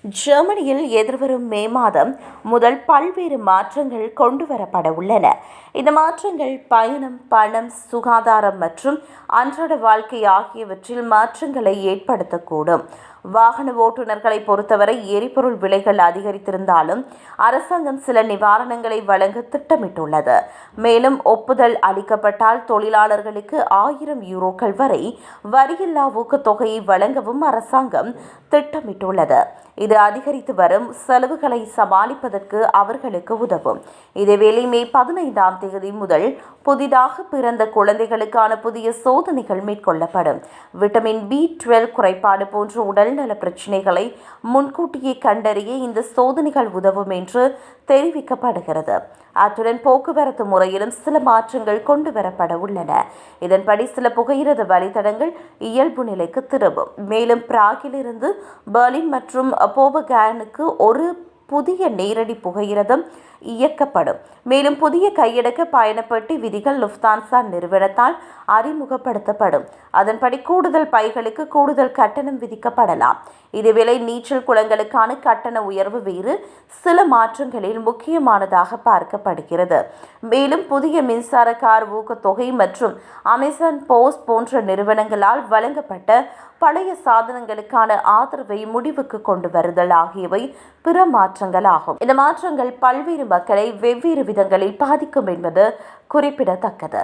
ஜெர்மனியில் எதிர்வரும் மே மாதம் முதல் பல்வேறு மாற்றங்கள் கொண்டுவரப்பட உள்ளன. இந்த மாற்றங்கள் பயணம், பணம், சுகாதாரம் மற்றும் அன்றாட வாழ்க்கை ஆகியவற்றில் மாற்றங்களை ஏற்படுத்தக்கூடும். வாகன ஓட்டுநர்களை பொறுத்தவரை எரிபொருள் விலைகள் அதிகரித்திருந்தாலும் அரசாங்கம் சில நிவாரணங்களை வழங்க திட்டமிட்டுள்ளது. மேலும் ஒப்புதல் அளிக்கப்பட்டால் தொழிலாளர்களுக்கு 1000 யூரோக்கள் வரை வரியில்லா ஊக்கத்தொகையை வழங்கவும் அரசாங்கம் திட்டமிட்டுள்ளது. இது அதிகரித்து வரும் செலவுகளை சமாளிப்பதற்கு அவர்களுக்கு உதவும். இதேவேளை மே 15ஆம் தேதி முதல் புதிதாக பிறந்த குழந்தைகளுக்கான புதிய சோதனைகள் மேற்கொள்ளப்படும். விட்டமின் B12 குறைபாடு போன்ற உடல்நல பிரச்சினைகளை முன்கூட்டியே கண்டறிய இந்த சோதனைகள் உதவும் என்று தெரிவிக்கப்படுகிறது. அத்துடன் போக்குவரத்து முறையிலும் சில மாற்றங்கள் கொண்டு வரப்பட உள்ளன. இதன்படி சில புகையிரத வழித்தடங்கள் இயல்பு நிலைக்கு திரும்பும். மேலும் பிராகிலிருந்து பெர்லின் மற்றும் போபகேனுக்கு ஒரு புதிய நேரடி புகையிரதம் இயக்கப்படும். மேலும் புதிய கையடக்க பயணப்பட்டி விதிகள் லுஃப்தான்சா நிறுவனத்தால் அறிமுகப்படுத்தப்படும். அதன்படி கூடுதல் பைகளுக்கு கூடுதல் கட்டணம் விதிக்கப்படலாம். இதுவேளை நீச்சல் குளங்களுக்கான கட்டண உயர்வு வேறு சில மாற்றங்களில் முக்கியமானதாக பார்க்கப்படுகிறது. மேலும் புதிய மின்சார கார் ஊக்கத்தொகை மற்றும் அமேசான் போஸ்ட் போன்ற நிறுவனங்களால் வழங்கப்பட்ட பழைய சாதனங்களுக்கான ஆதரவை முடிவுக்கு கொண்டு வருதல் ஆகியவை பிற மாற்றங்கள் ஆகும். இந்த மாற்றங்கள் பல்வேறு மக்களை வெவ்வேறு விதங்களில் பாதிக்கும் என்பது குறிப்பிடத்தக்கது.